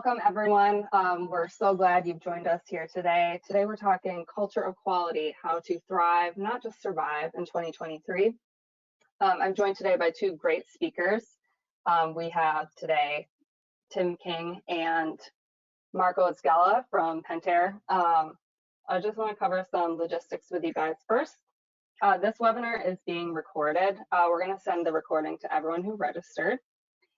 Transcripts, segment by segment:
Welcome everyone. We're so glad you've joined us here today. Today we're talking culture of quality, how to thrive, not just survive in 2023. I'm joined today by two great speakers. We have today Tim King and Marko Zgela from Pentair. I just want to cover some logistics with you guys first. This webinar is being recorded. We're going to send the recording to everyone who registered.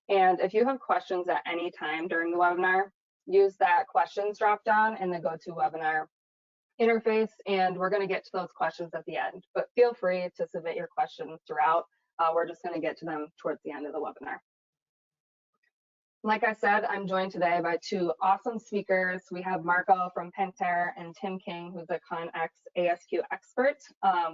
And if you have questions at any time during the webinar, use that questions drop down in the GoToWebinar interface, and we're going to get to those questions at the end. But feel free to submit your questions throughout. We're just going to get to them towards the end of the webinar. Like I said, I'm joined today by two awesome speakers. We have Marko from Pentair and Tim King, who's a ConX ASQ expert.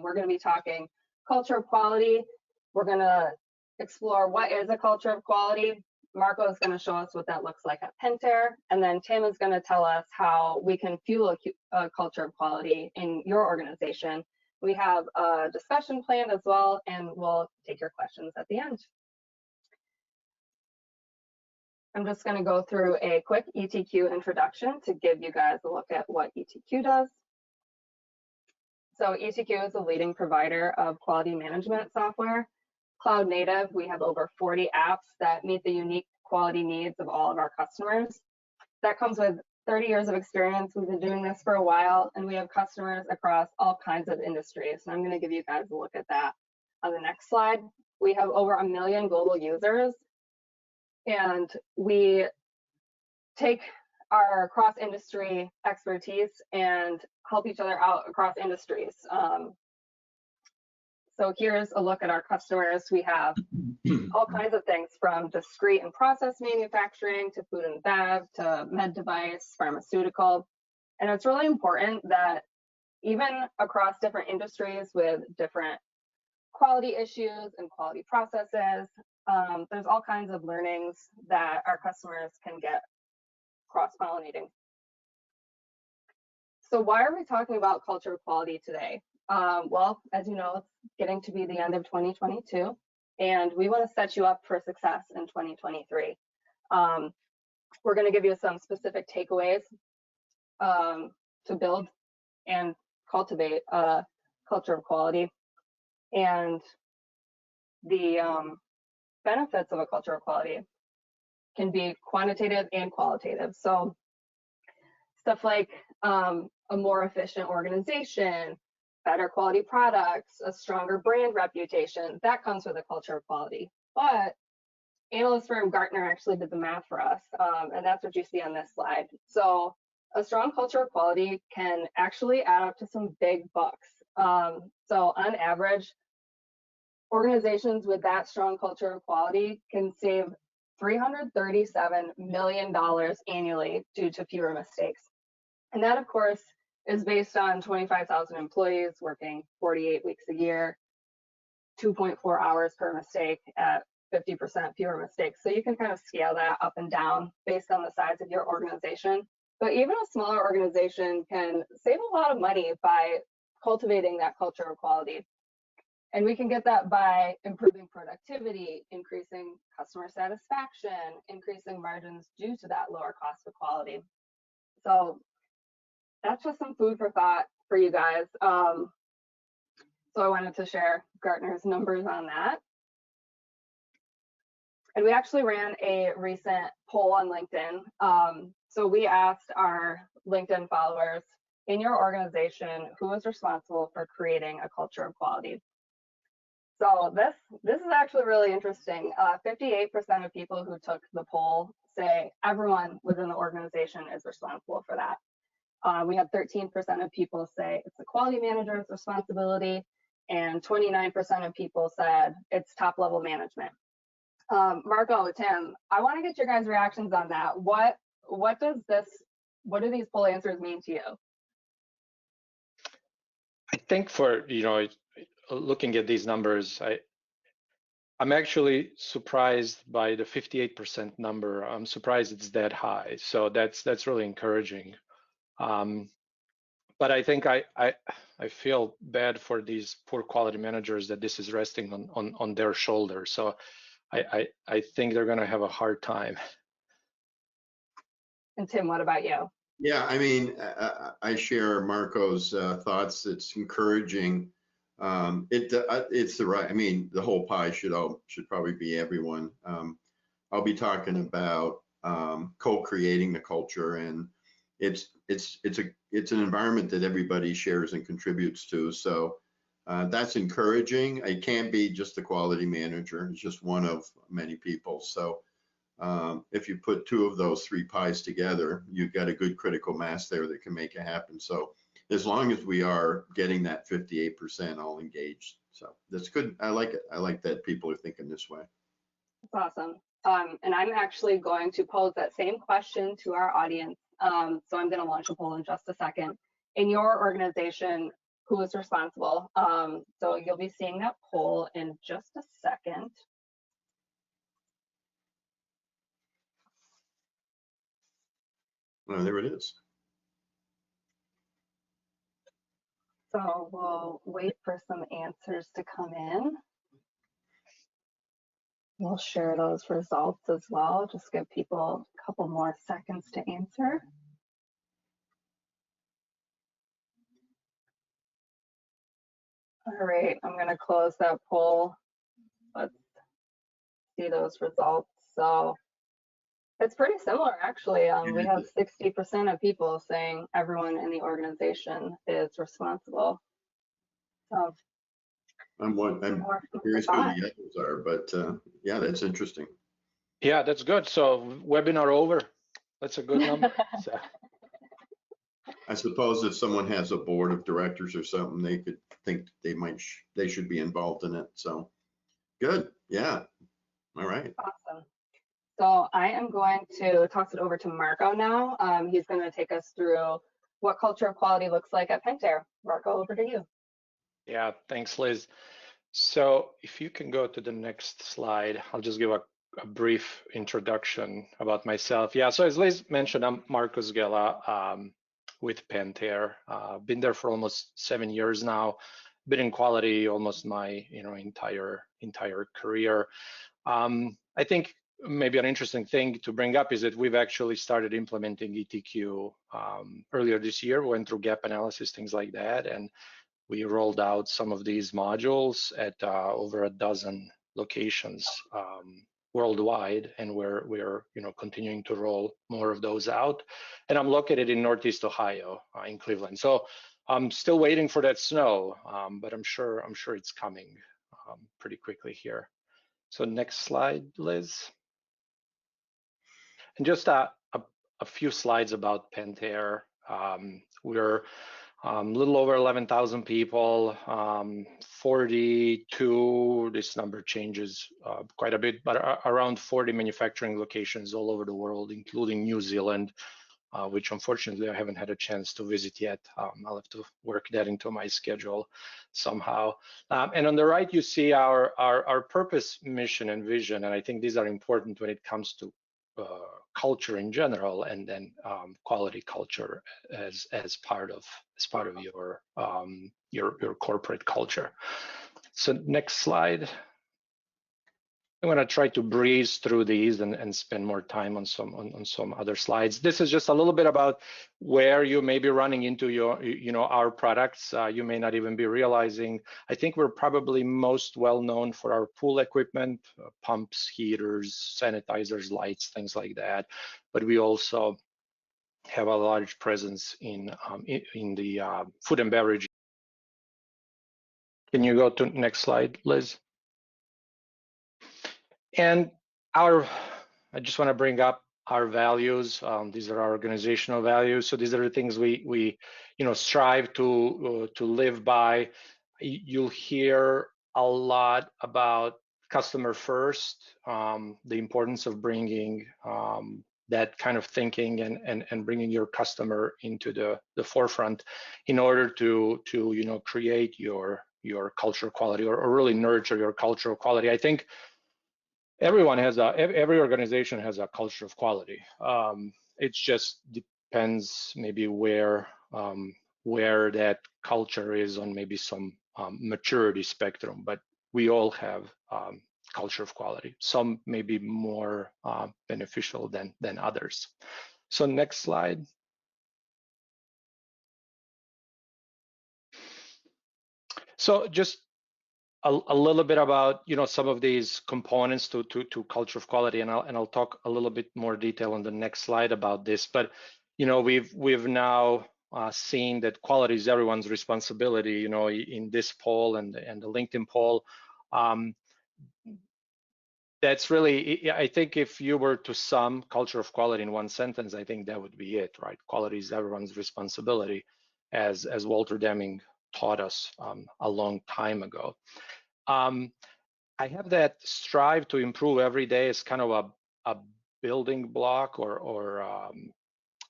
We're going to be talking culture of quality. We're going to explore what is a culture of quality. Marko is going to show us what that looks like at Pentair, and then Tim is going to tell us how we can fuel a culture of quality in your organization. We have a discussion planned as well, and we'll take your questions at the end. I'm just going to go through a quick ETQ introduction to give you guys a look at what ETQ does. So ETQ is a leading provider of quality management software. Cloud native, we have over 40 apps that meet the unique quality needs of all of our customers. That comes with 30 years of experience. We've been doing this for a while, and we have customers across all kinds of industries. And I'm going to give you guys a look at that on the next slide. We have over 1 million global users, and we take our cross-industry expertise and help each other out across industries. So here's a look at our customers. We have all kinds of things from discrete and process manufacturing to food and bev to med device, pharmaceutical. And it's really important that even across different industries with different quality issues and quality processes, there's all kinds of learnings that our customers can get cross-pollinating. So why are we talking about culture of quality today? Well, as you know, it's getting to be the end of 2022, and we want to set you up for success in 2023. We're going to give you some specific takeaways to build and cultivate a culture of quality, and the benefits of a culture of quality can be quantitative and qualitative. So stuff like a more efficient organization, better quality products, a stronger brand reputation, that comes with a culture of quality. But analyst firm Gartner actually did the math for us, and that's what you see on this slide. So a strong culture of quality can actually add up to some big bucks. So on average, organizations with that strong culture of quality can save $337 million annually due to fewer mistakes. And that, of course, is based on 25,000 employees working 48 weeks a year, 2.4 hours per mistake at 50% fewer mistakes. So you can kind of scale that up and down based on the size of your organization. But even a smaller organization can save a lot of money by cultivating that culture of quality. And we can get that by improving productivity, increasing customer satisfaction, increasing margins due to that lower cost of quality. So that's just some food for thought for you guys. So I wanted to share Gartner's numbers on that. And we actually ran a recent poll on LinkedIn. So we asked our LinkedIn followers, in your organization, who is responsible for creating a culture of quality? So this is actually really interesting. 58% of people who took the poll say everyone within the organization is responsible for that. We had 13% of people say it's the quality manager's responsibility, and 29% of people said it's top level management. Marko, Tim, I want to get your guys' reactions on that. What do these poll answers mean to you? I think for, looking at these numbers, I'm actually surprised by the 58% number. I'm surprised it's that high. So that's really encouraging. But I think I feel bad for these poor quality managers that this is resting on their shoulders. So I think they're going to have a hard time. And Tim, what about you? Yeah, I mean, I share Marko's thoughts. It's encouraging. It's the right. I mean, the whole pie should probably be everyone. I'll be talking about co-creating the culture, and it's an environment that everybody shares and contributes to. So that's encouraging. It can't be just the quality manager. It's just one of many people. So if you put two of those three pies together, you've got a good critical mass there that can make it happen. So as long as we are getting that 58% all engaged, so that's good. I like it. I like that people are thinking this way. That's awesome. And I'm actually going to pose that same question to our audience. So I'm going to launch a poll in just a second. In your organization, who is responsible? So you'll be seeing that poll in just a second. Oh, there it is. So we'll wait for some answers to come in. We'll share those results as well. Just give people a couple more seconds to answer. All right, I'm going to close that poll. Let's see those results. So it's pretty similar, actually. We have 60% of people saying everyone in the organization is responsible. So I'm curious who the others are, but yeah, that's interesting. Yeah, that's good. So webinar over. That's a good number. So. I suppose if someone has a board of directors or something, they could think they should be involved in it. So good. Yeah. All right. Awesome. So I am going to toss it over to Marko now. He's going to take us through what culture of quality looks like at Pentair. Marko, over to you. Yeah, thanks, Liz. So if you can go to the next slide, I'll just give a brief introduction about myself. Yeah, so as Liz mentioned, I'm Marko Zgela with Pentair. Been there for almost 7 years now. Been in quality almost my entire career. I think maybe an interesting thing to bring up is that we've actually started implementing ETQ earlier this year. We went through gap analysis, things like that, and we rolled out some of these modules at over a dozen locations worldwide, and we're continuing to roll more of those out. And I'm located in Northeast Ohio, in Cleveland. So I'm still waiting for that snow, but I'm sure it's coming pretty quickly here. So next slide, Liz. And just a few slides about Pentair. We're a little over 11,000 people, 42, this number changes quite a bit, but around 40 manufacturing locations all over the world, including New Zealand, which unfortunately I haven't had a chance to visit yet. I'll have to work that into my schedule somehow. And on the right, you see our purpose, mission, and vision. And I think these are important when it comes to culture in general, and then quality culture as part of your corporate culture. So next slide. I'm going to try to breeze through these and spend more time on some other slides. This is just a little bit about where you may be running into our products. You may not even be realizing. I think we're probably most well known for our pool equipment, pumps, heaters, sanitizers, lights, things like that. But we also have a large presence in the food and beverage. Can you go to next slide, Liz? And I just want to bring up our values. These are our organizational values. So these are the things we strive to live by. You'll hear a lot about customer first, the importance of bringing that kind of thinking and bringing your customer into the forefront in order to create your culture quality or really nurture your cultural quality. I think every organization has a culture of quality. It just depends maybe where that culture is on maybe some maturity spectrum, but we all have culture of quality. Some may be more beneficial than others. So next slide. So just a little bit about some of these components to culture of quality, and I'll talk a little bit more detail on the next slide about this. But we've now seen that quality is everyone's responsibility. In this poll and the LinkedIn poll, that's really, I think if you were to sum culture of quality in one sentence, I think that would be it, right? Quality is everyone's responsibility, as Walter Deming taught us a long time ago. I have that strive to improve every day as kind of a building block or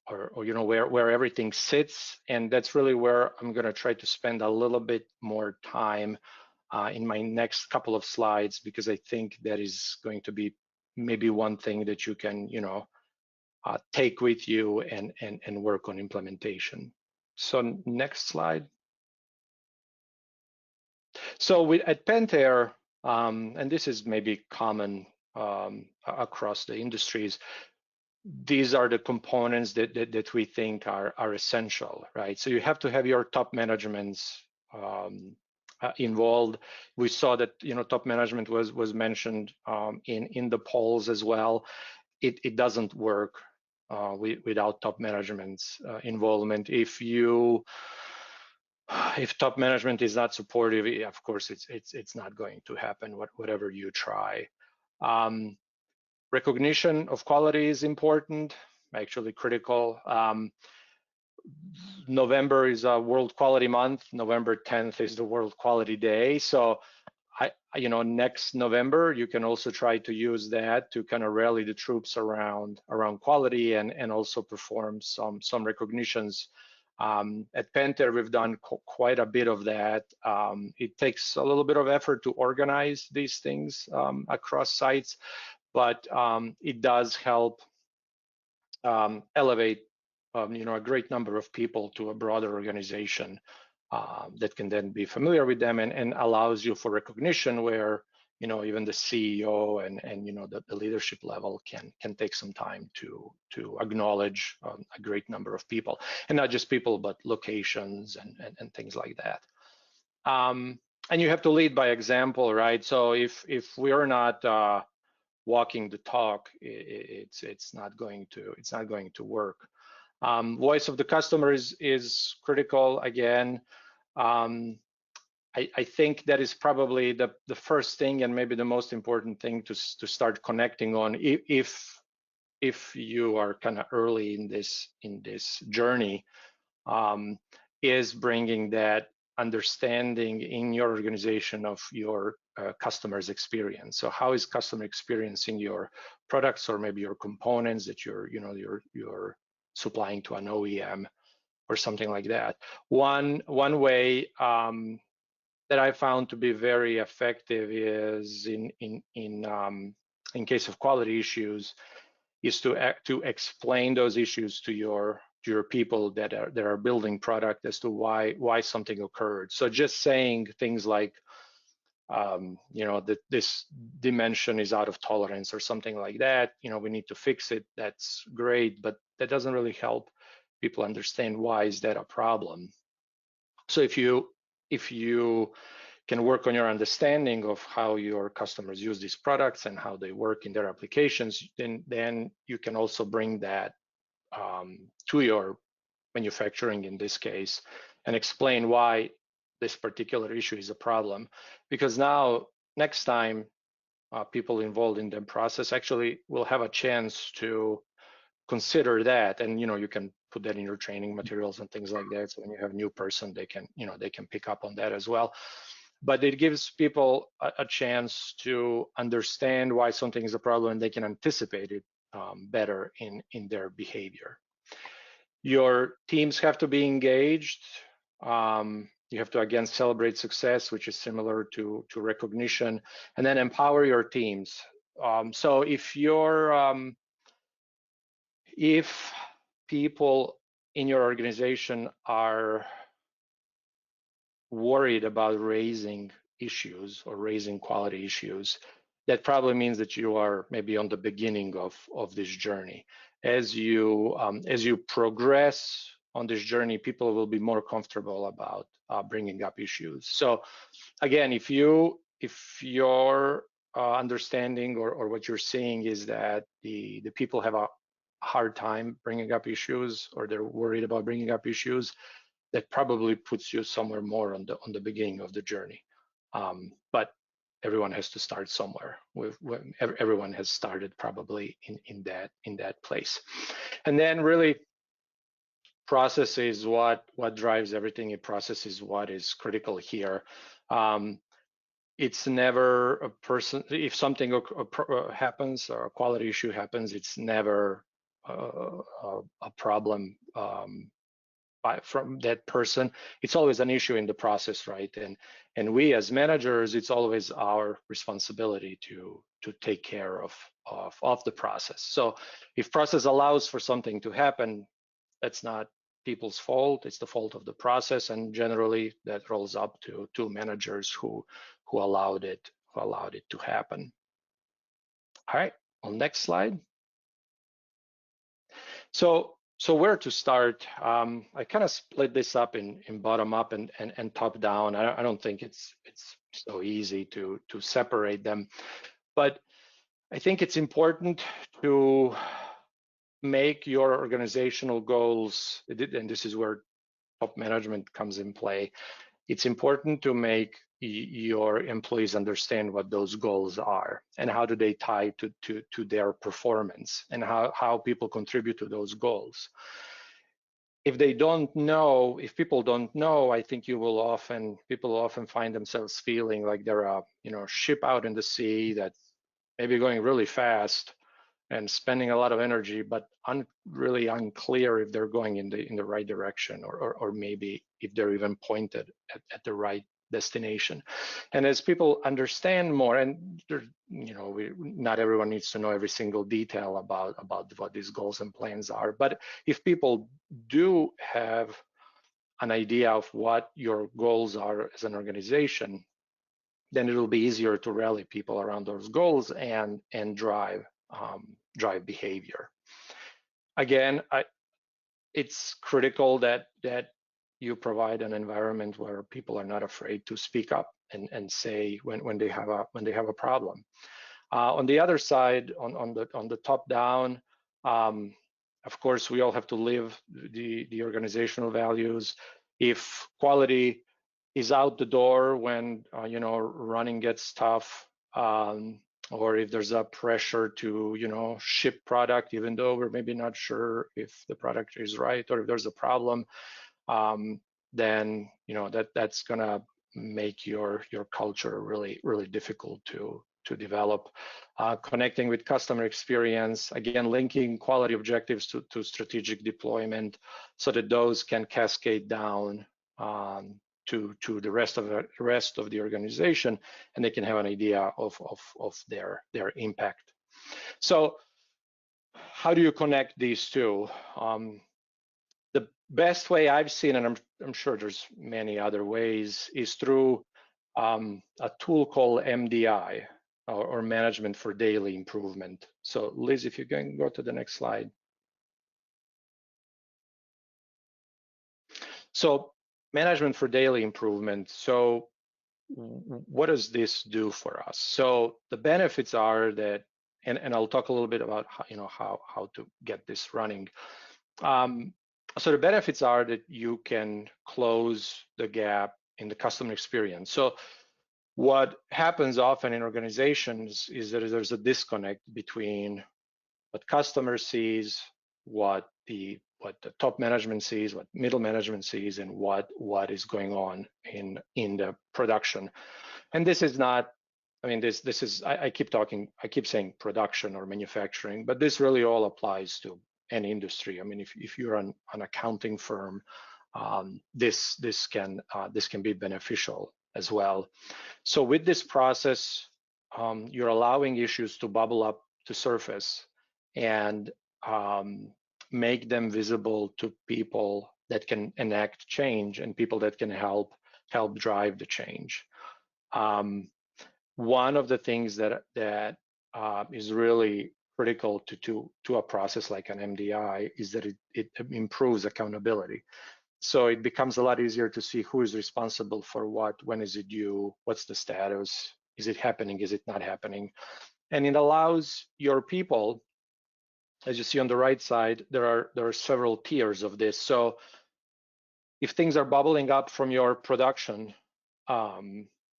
where everything sits, and that's really where I'm going to try to spend a little bit more time in my next couple of slides, because I think that is going to be maybe one thing that you can take with you and work on implementation. So next slide. So at Pentair, and this is maybe common across the industries, these are the components that we think are essential, right? So you have to have your top managements involved. We saw that top management was mentioned in the polls as well. It doesn't work without top management's involvement. If top management is not supportive, of course it's not going to happen, whatever you try. Recognition of quality is important, actually critical. November is a World Quality Month. November 10th is the World Quality Day. So next November, you can also try to use that to kind of rally the troops around quality and also perform some recognitions. At Pentair, we've done quite a bit of that. It takes a little bit of effort to organize these things across sites, but it does help elevate a great number of people to a broader organization that can then be familiar with them and allows you for recognition where even the CEO and the leadership level can take some time to acknowledge a great number of people, and not just people but locations and things like that. And you have to lead by example, right? So if we are not walking the talk, it's not going to work. Voice of the customer is critical again. I think that is probably the first thing and maybe the most important thing to start connecting on if you are kind of early in this journey, is bringing that understanding in your organization of your customer's experience. So how is customer experiencing your products or maybe your components that you're supplying to an OEM or something like that. One way that I found to be very effective is in case of quality issues, is to explain those issues to your people that are building product as to why something occurred. So just saying things like that this dimension is out of tolerance or something like that, we need to fix it, that's great, but that doesn't really help people understand why is that a problem. So if you can work on your understanding of how your customers use these products and how they work in their applications, then you can also bring that to your manufacturing in this case and explain why this particular issue is a problem. Because now, next time, people involved in the process actually will have a chance to consider that, and you can put that in your training materials and things like that. So when you have a new person, they can pick up on that as well. But it gives people a chance to understand why something is a problem, and they can anticipate it better in their behavior. Your teams have to be engaged. You have to, again, celebrate success, which is similar to recognition, and then empower your teams. So if people in your organization are worried about raising issues or raising quality issues, that probably means that you are maybe on the beginning of this journey. As you progress on this journey, people will be more comfortable about bringing up issues. So again, if your understanding or what you're seeing is that the people have a hard time bringing up issues, or they're worried about bringing up issues, that probably puts you somewhere more on the beginning of the journey. But everyone has to start somewhere. Everyone has started probably in that place. And then really, process is what drives everything. A process is what is critical here. It's never a person. If something happens or a quality issue happens, it's never a problem from that person. It's always an issue in the process, right? And we as managers, it's always our responsibility to take care of the process. So if process allows for something to happen, that's not people's fault. It's the fault of the process, and generally that rolls up to managers who allowed it to happen. All right, on next slide. So where to start? I kind of split this up in bottom up and top down. I don't think it's so easy to separate them, but I think it's important to make your organizational goals, and this is where top management comes in play. It's important to make your employees understand what those goals are and how do they tie to their performance and how people contribute to those goals. If people don't know, I think people often find themselves feeling like they're a ship out in the sea that's maybe going really fast and spending a lot of energy, but really unclear if they're going in the right direction, or maybe if they're even pointed at the right destination. And as people understand more, and not everyone needs to know every single detail about what these goals and plans are, but if people do have an idea of what your goals are as an organization, then it'll be easier to rally people around those goals and drive behavior. Again, it's critical that you provide an environment where people are not afraid to speak up and say when they have a problem. On the other side, on the top down, of course, we all have to live the organizational values. If quality is out the door when running gets tough, or if there's a pressure to ship product, even though we're maybe not sure if the product is right, or if there's a problem, then that's gonna make your culture really difficult to develop. Connecting with customer experience, again, linking quality objectives to strategic deployment so that those can cascade down to the rest of the organization, and they can have an idea of their impact. So how do you connect these two? The best way I've seen, and I'm sure there's many other ways, is through a tool called MDI, or Management for Daily Improvement. So Liz, if you can go to the next slide. So Management for Daily Improvement. So what does this do for us? So the benefits are that, and I'll talk a little bit about how to get this running. So the benefits are that you can close the gap in the customer experience. So what happens often in organizations is that there's a disconnect between what customer sees, what the top management sees, what middle management sees, and what is going on in the production. And this is not, I mean, this is, I keep saying production or manufacturing, but this really all applies to any industry. I mean, if you're an accounting firm, this can be beneficial as well. So with this process, you're allowing issues to bubble up to surface and make them visible to people that can enact change and people that can help drive the change. one of the things that is really critical to a process like an MDI is that it improves accountability. So it becomes a lot easier to see who is responsible for what, when is it due, what's the status, is it happening, is it not happening? And it allows your people, as you see on the right side, there are several tiers of this. So if things are bubbling up from your production,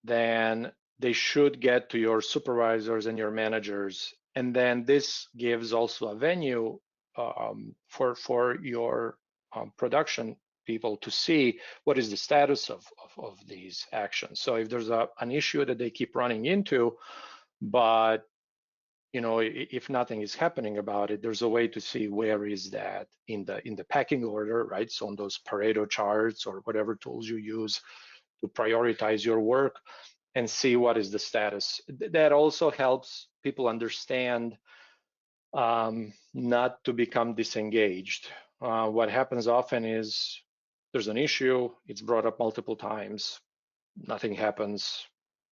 then they should get to your supervisors and your managers. And then this gives also a venue for your production people to see what is the status of these actions. So if there's an issue that they keep running into, but if nothing is happening about it, there's a way to see where is that in the packing order, right? So on those Pareto charts or whatever tools you use to prioritize your work and see what is the status. That also helps people understand not to become disengaged. What happens often is there's an issue, it's brought up multiple times, nothing happens,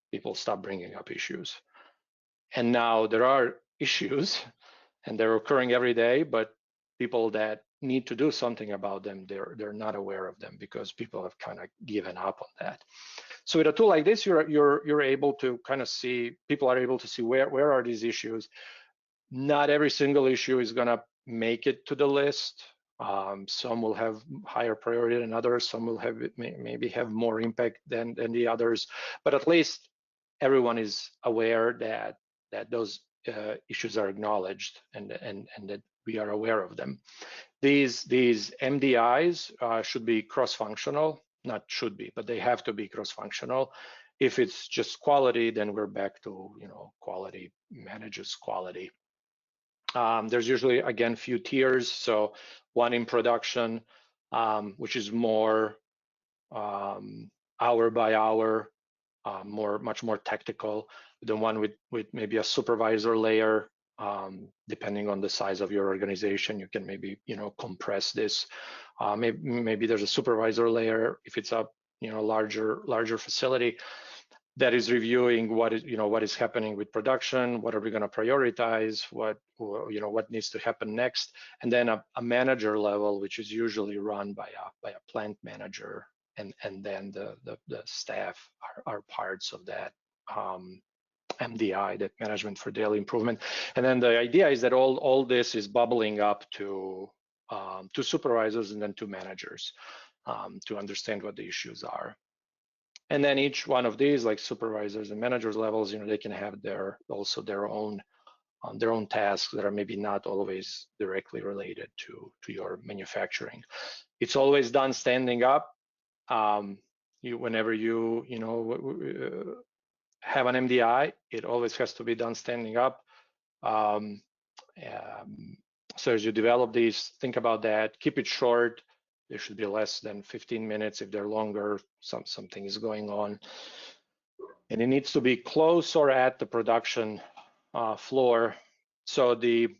people stop bringing up issues. And now there are issues and they're occurring every day, but people that need to do something about them, they're not aware of them because people have kind of given up on that. So with a tool like this, you're able to kind of see, people are able to see where are these issues. Not every single issue is going to make it to the list. Some will have higher priority than others. Some will have maybe have more impact than the others. But at least everyone is aware that those issues are acknowledged and that we are aware of them. These MDIs should be cross-functional. Not should be, but they have to be cross-functional. If it's just quality, then we're back to quality manages quality. There's usually, again, few tiers. So one in production, which is more hour by hour, much more technical. The one with maybe a supervisor layer, depending on the size of your organization, you can maybe compress this. Maybe there's a supervisor layer if it's a larger facility that is reviewing what is happening with production, what are we going to prioritize, what needs to happen next, and then a manager level, which is usually run by a plant manager, and then the staff are parts of that MDI, that management for daily improvement. And then the idea is that all this is bubbling up to supervisors and then to managers to understand what the issues are. And then each one of these, like supervisors and managers levels, they can have their own tasks that are maybe not always directly related to your manufacturing. It's always done standing up. Whenever you have an MDI, it always has to be done standing up. So as you develop these, think about that. Keep it short. They should be less than 15 minutes. If they're longer, something is going on. And it needs to be close or at the production floor. So the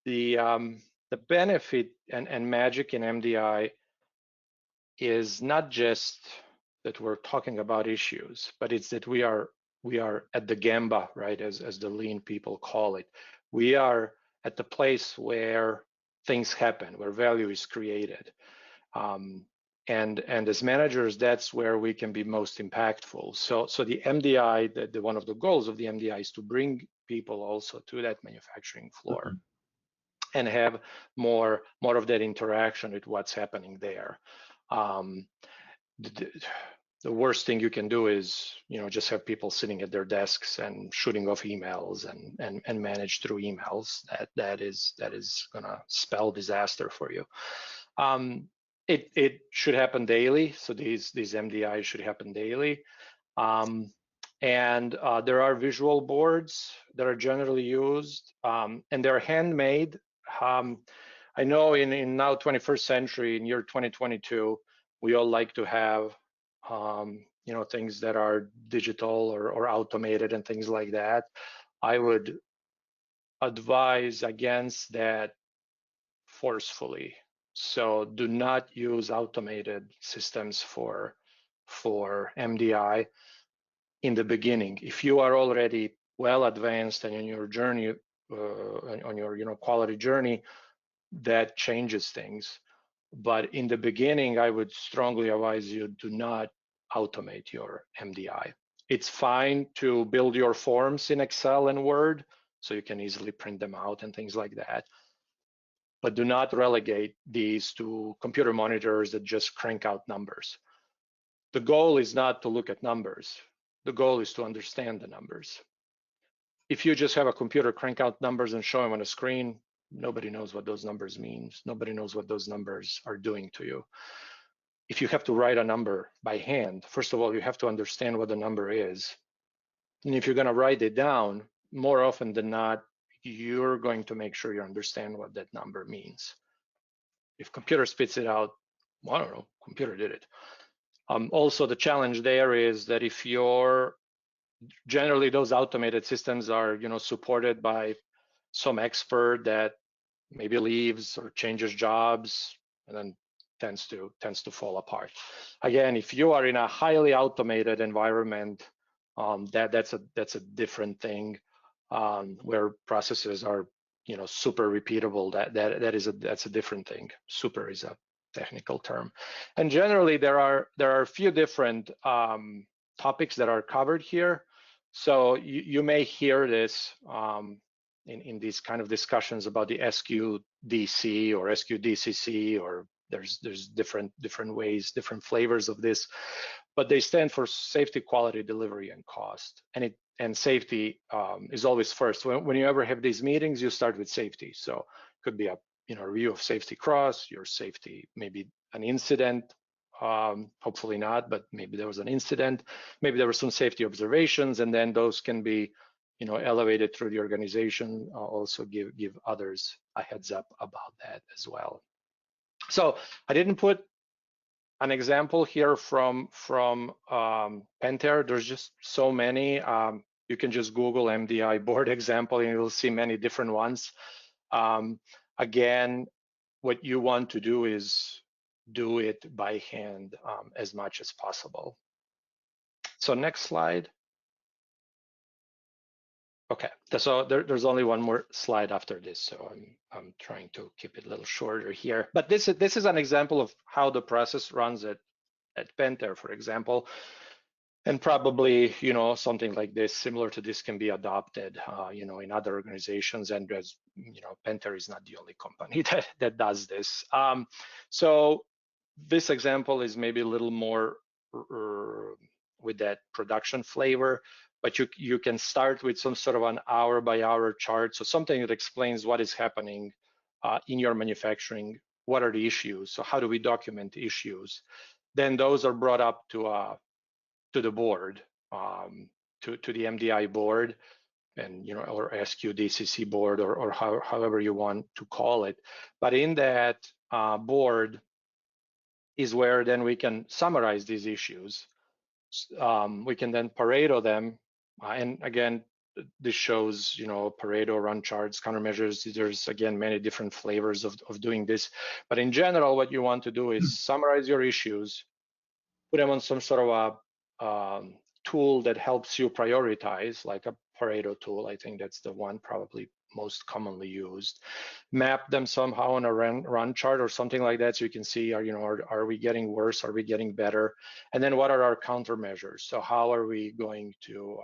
benefit and magic in MDI is not just that we're talking about issues, but it's that we are at the gamba, right? As the lean people call it. We are at the place where things happen, where value is created. And as managers, that's where we can be most impactful. So the MDI, one of the goals of the MDI is to bring people also to that manufacturing floor and have more of that interaction with what's happening there. The worst thing you can do is just have people sitting at their desks and shooting off emails and manage through emails. That is gonna spell disaster for you. It should happen daily. So these MDIs should happen daily. And there are visual boards that are generally used, and they're handmade. I know in now 21st century, in year 2022, we all like to have things that are digital or automated and things like that. I would advise against that forcefully. So do not use automated systems for MDI. in the beginning. If you are already well advanced and in your journey, on your quality journey, that changes things. But in the beginning, I would strongly advise you do not automate your MDI. It's fine to build your forms in Excel and Word, so you can easily print them out and things like that. But do not relegate these to computer monitors that just crank out numbers. The goal is not to look at numbers. The goal is to understand the numbers. If you just have a computer crank out numbers and show them on a screen, nobody knows what those numbers mean. Nobody knows what those numbers are doing to you. If you have to write a number by hand, first of all, you have to understand what the number is. And if you're going to write it down, more often than not, you're going to make sure you understand what that number means. If computer spits it out, well, I don't know, computer did it. Also, the challenge there is that if you're generally those automated systems are, supported by some expert that maybe leaves or changes jobs and then tends to fall apart. Again, if you are in a highly automated environment, that's a different thing, where processes are super repeatable. That's a different thing. Super is a technical term, and generally there are a few different topics that are covered here. So you may hear this in these kind of discussions about the SQDC or SQDCC, or there's different ways, different flavors of this, but they stand for safety, quality, delivery, and cost. And safety is always first. When you ever have these meetings, you start with safety. So it could be a review of safety across your safety, maybe an incident. Hopefully not, but maybe there was an incident. Maybe there were some safety observations, and then those can be, elevated through the organization. Also give others a heads up about that as well. So I didn't put an example here from Pentair. There's just so many. You can just Google MDI board example, and you'll see many different ones. Again, what you want to do is do it by hand as much as possible. So next slide. Okay, so there's only one more slide after this, so I'm trying to keep it a little shorter here. But this is an example of how the process runs at Pentair, for example. And probably, something like this, similar to this, can be adopted, in other organizations. And as Pentair is not the only company that does this. So this example is maybe a little more with that production flavor, but you can start with some sort of an hour-by-hour chart. So something that explains what is happening in your manufacturing. What are the issues? So how do we document issues? Then those are brought up to the board, to the MDI board, and or SQDCC board, or however you want to call it. But in that board is where then we can summarize these issues. We can then Pareto them, and again, this shows Pareto, run charts, countermeasures. There's again many different flavors of doing this, but in general, what you want to do is summarize your issues, put them on some sort of a tool that helps you prioritize, like a Pareto tool. I think that's the one probably most commonly used. Map them somehow on a run chart or something like that, so you can see, are we getting worse? Are we getting better? And then what are our countermeasures? So how are we going to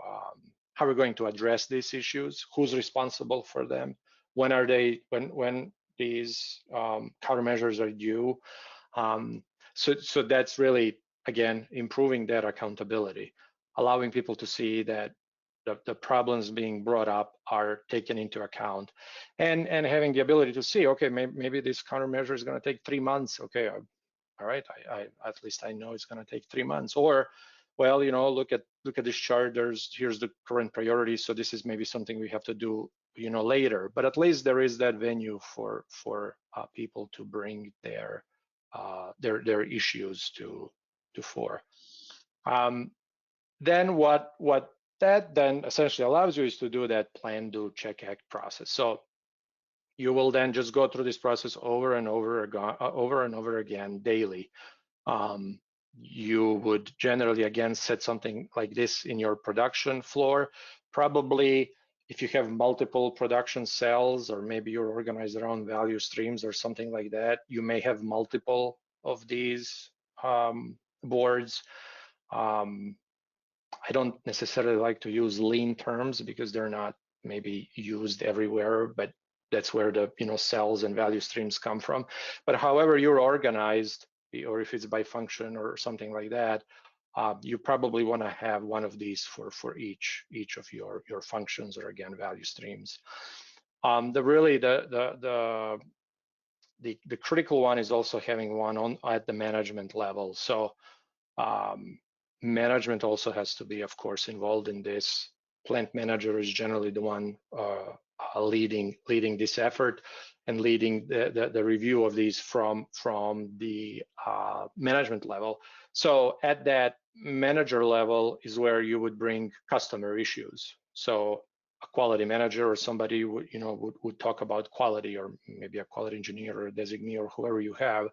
address these issues? Who's responsible for them? When are they? When these countermeasures are due? So that's really, again, improving that accountability, allowing people to see that the problems being brought up are taken into account, and having the ability to see, okay, maybe this countermeasure is going to take 3 months. Okay, all right, I at least I know it's going to take 3 months. Or, well, look at this chart. Here's the current priority. So this is maybe something we have to do, later. But at least there is that venue for people to bring their issues to fore. Then what that then essentially allows you is to do that plan, do, check, act process. So you will then just go through this process over and over again daily. you would generally, again, set something like this in your production floor. Probably if you have multiple production cells, or maybe you're organized around value streams or something like that, you may have multiple of these boards. I don't necessarily like to use lean terms because they're not maybe used everywhere, but that's where the cells and value streams come from. But however you're organized, or if it's by function or something like that, you probably want to have one of these for each of your functions, or again value streams. The critical one is also having one at the management level. So management also has to be, of course, involved in this. Plant manager is generally the one leading this effort and leading the review of these from the management level. So at that manager level is where you would bring customer issues. So a quality manager or somebody would talk about quality, or maybe a quality engineer or a designee or whoever you have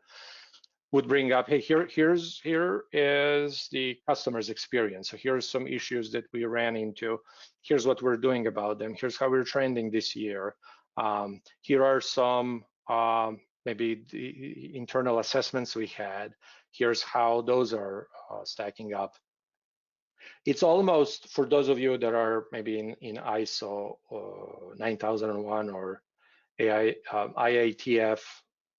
would bring up, hey, here is the customer's experience. So here's some issues that we ran into. Here's what we're doing about them. Here's how we're trending this year. Here are some maybe the internal assessments we had. Here's how those are stacking up. It's almost, for those of you that are maybe in ISO 9001 or IATF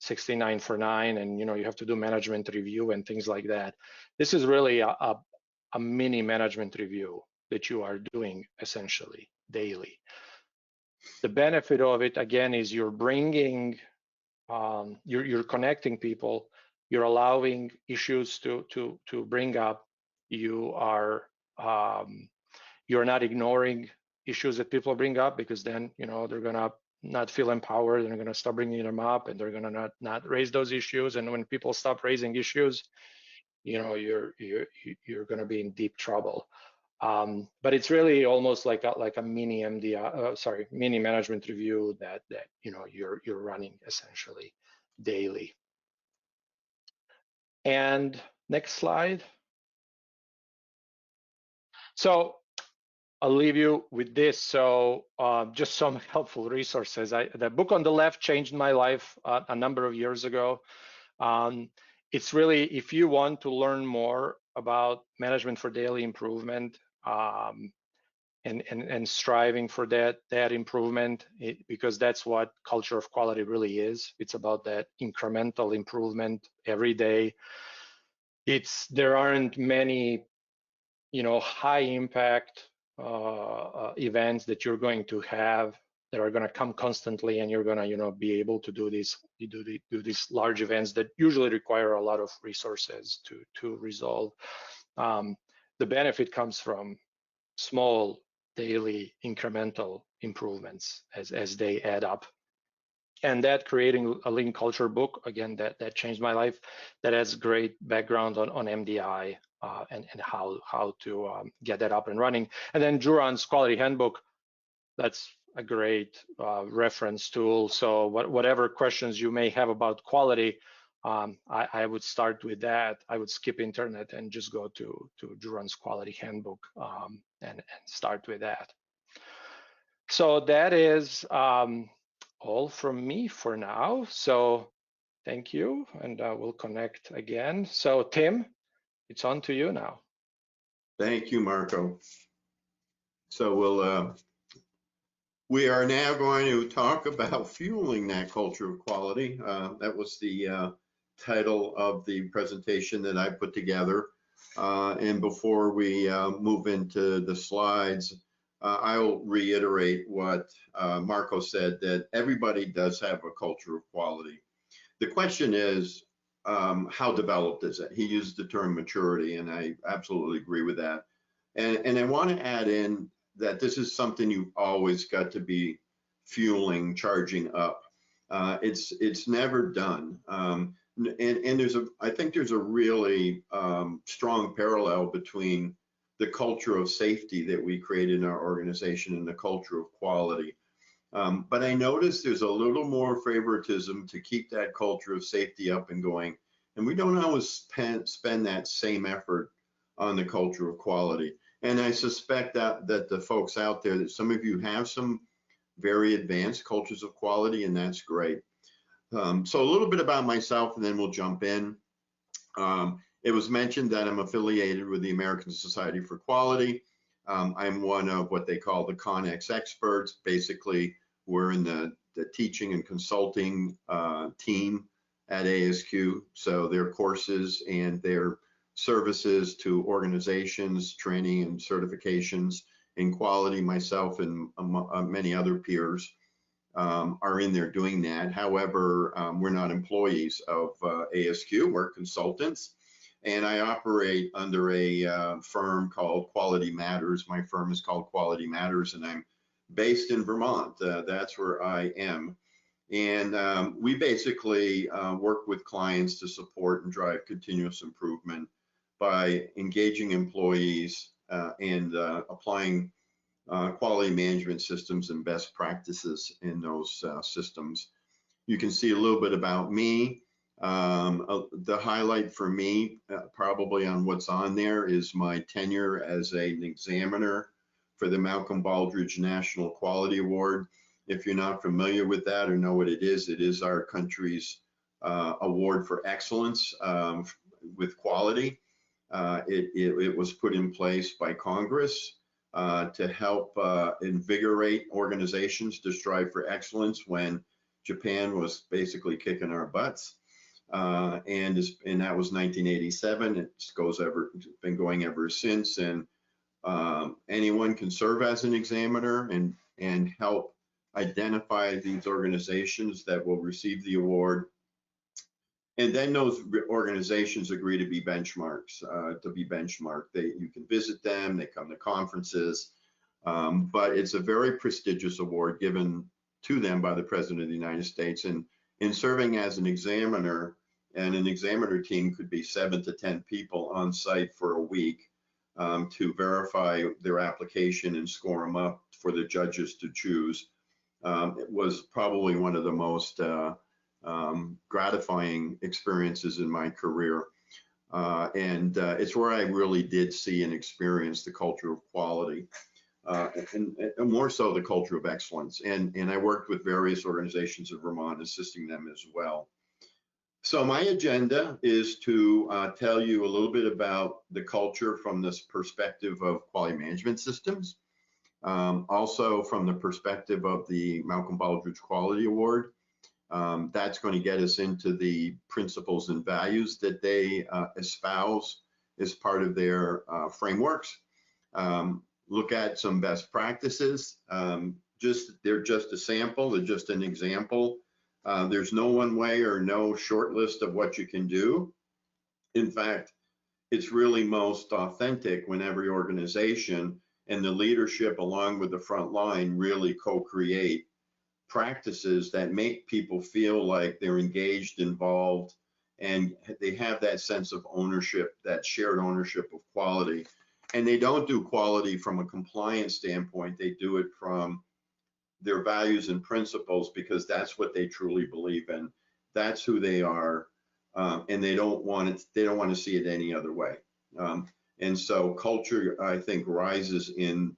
6949, and you have to do management review and things like that. This is really a mini management review that you are doing essentially daily. The benefit of it, again, is you're bringing, you're connecting people, you're allowing issues to bring up. You are you're not ignoring issues that people bring up, because then they're gonna not feel empowered, and they're going to start bringing them up, and they're going to not raise those issues. And when people stop raising issues, you're going to be in deep trouble. But it's really almost like a mini mini management review that you're running essentially daily. And next slide. So I'll leave you with this. So just some helpful resources. The book on the left changed my life a number of years ago. It's really, if you want to learn more about management for daily improvement and striving for that improvement, because that's what culture of quality really is. It's about that incremental improvement every day. There aren't many high impact events that you're going to have that are going to come constantly, and you're going to be able to do these large events that usually require a lot of resources to resolve. The benefit comes from small daily incremental improvements as they add up. And that creating a lean culture book, again, that changed my life. That has great background on MDI and how to get that up and running. And then Juran's quality handbook, that's a great reference tool. So whatever questions you may have about quality, I would start with that. I would skip internet and just go to Juran's quality handbook and start with that. So that is all from me for now. So thank you, and we'll connect again. So Tim, it's on to you now. Thank you, Marko. So we are now going to talk about fueling that culture of quality. That was the title of the presentation that I put together. And before we move into the slides, I'll reiterate what Marko said, that everybody does have a culture of quality. The question is, how developed is it? He used the term maturity, and I absolutely agree with that. And I want to add in that this is something you've always got to be fueling, charging up. It's never done. And I think there's a really strong parallel between the culture of safety that we create in our organization and the culture of quality. But I noticed there's a little more favoritism to keep that culture of safety up and going And we don't always spend that same effort on the culture of quality. And I suspect that the folks out there, that some of you have some very advanced cultures of quality, and that's great. So a little bit about myself, and then we'll jump in. It was mentioned that I'm affiliated with the American Society for Quality. I'm one of what they call the Connex experts. Basically, we're in the teaching and consulting team at ASQ. So their courses and their services to organizations, training and certifications in quality, myself and many other peers are in there doing that. However, we're not employees of ASQ, we're consultants. And I operate under a firm called Quality Matters. My firm is called Quality Matters, and I'm based in Vermont. That's where I am. And we basically work with clients to support and drive continuous improvement by engaging employees and applying quality management systems and best practices in those systems. You can see a little bit about me. The highlight for me, probably on what's on there, is my tenure as an examiner for the Malcolm Baldrige National Quality Award. If you're not familiar with that or know what it is our country's award for excellence with quality. It was put in place by Congress to help invigorate organizations to strive for excellence when Japan was basically kicking our butts. And that was 1987. It's been going ever since. And anyone can serve as an examiner and help identify these organizations that will receive the award. And then those organizations agree to be benchmarks, you can visit them, they come to conferences, but it's a very prestigious award given to them by the President of the United States. And in serving as an examiner, and an examiner team could be 7 to 10 people on site for a week to verify their application and score them up for the judges to choose. It was probably one of the most gratifying experiences in my career. And it's where I really did see and experience the culture of quality, and more so the culture of excellence. And I worked with various organizations in Vermont, assisting them as well. So my agenda is to tell you a little bit about the culture from this perspective of quality management systems. Also from the perspective of the Malcolm Baldrige Quality Award. That's going to get us into the principles and values that they espouse as part of their frameworks. Look at some best practices. They're just a sample, they're just an example. There's no one way or no short list of what you can do. In fact, it's really most authentic when every organization and the leadership along with the front line really co-create practices that make people feel like they're engaged, involved, and they have that sense of ownership, that shared ownership of quality. And they don't do quality from a compliance standpoint, they do it from their values and principles because that's what they truly believe in. That's who they are, and they don't want to see it any other way. And so culture, I think, rises in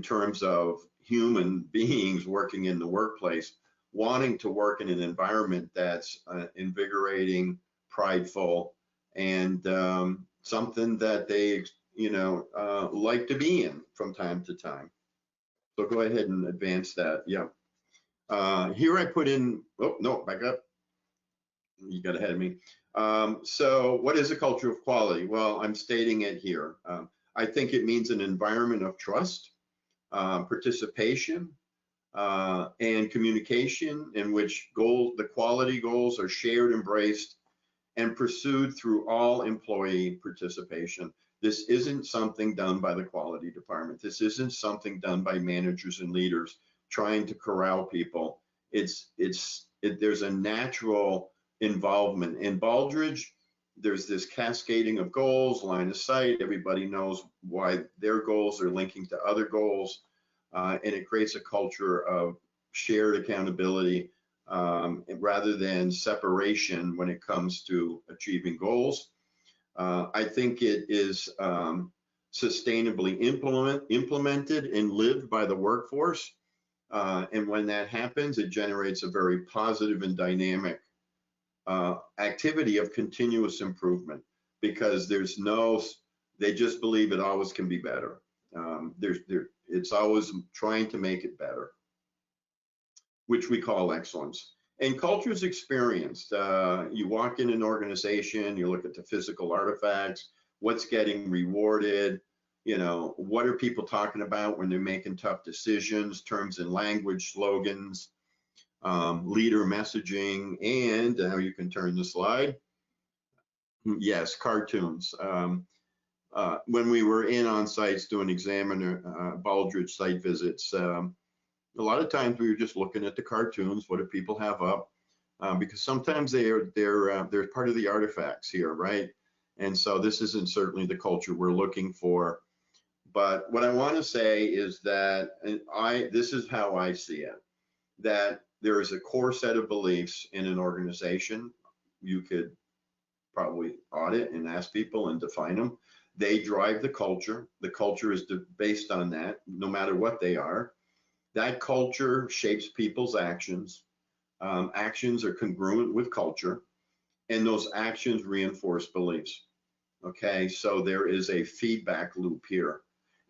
terms of human beings working in the workplace, wanting to work in an environment that's invigorating, prideful, and something that they, like to be in from time to time. So go ahead and advance that. Yeah. Here I put in, oh, no, back up. You got ahead of me. So what is a culture of quality? Well, I'm stating it here. I think it means an environment of trust, participation, and communication in which the quality goals are shared, embraced, and pursued through all employee participation. This isn't something done by the quality department. This isn't something done by managers and leaders trying to corral people. There's a natural involvement. In Baldrige, there's this cascading of goals, line of sight. Everybody knows why their goals are linking to other goals, and it creates a culture of shared accountability rather than separation when it comes to achieving goals. I think it is sustainably implemented and lived by the workforce. And when that happens, it generates a very positive and dynamic activity of continuous improvement, because they just believe it always can be better. It's always trying to make it better, which we call excellence. And culture is experienced. You walk in an organization, you look at the physical artifacts, what's getting rewarded, what are people talking about when they're making tough decisions, terms and language, slogans, leader messaging, and now you can turn the slide. Yes, cartoons. When we were on sites doing examiner Baldrige site visits, a lot of times we were just looking at the cartoons. What do people have up? Because sometimes they're part of the artifacts here, right? And so this isn't certainly the culture we're looking for. But what I want to say is that, this is how I see it, that there is a core set of beliefs in an organization. You could probably audit and ask people and define them. They drive the culture. The culture is based on that, no matter what they are. That culture shapes people's actions. Actions are congruent with culture, and those actions reinforce beliefs. Okay, so there is a feedback loop here.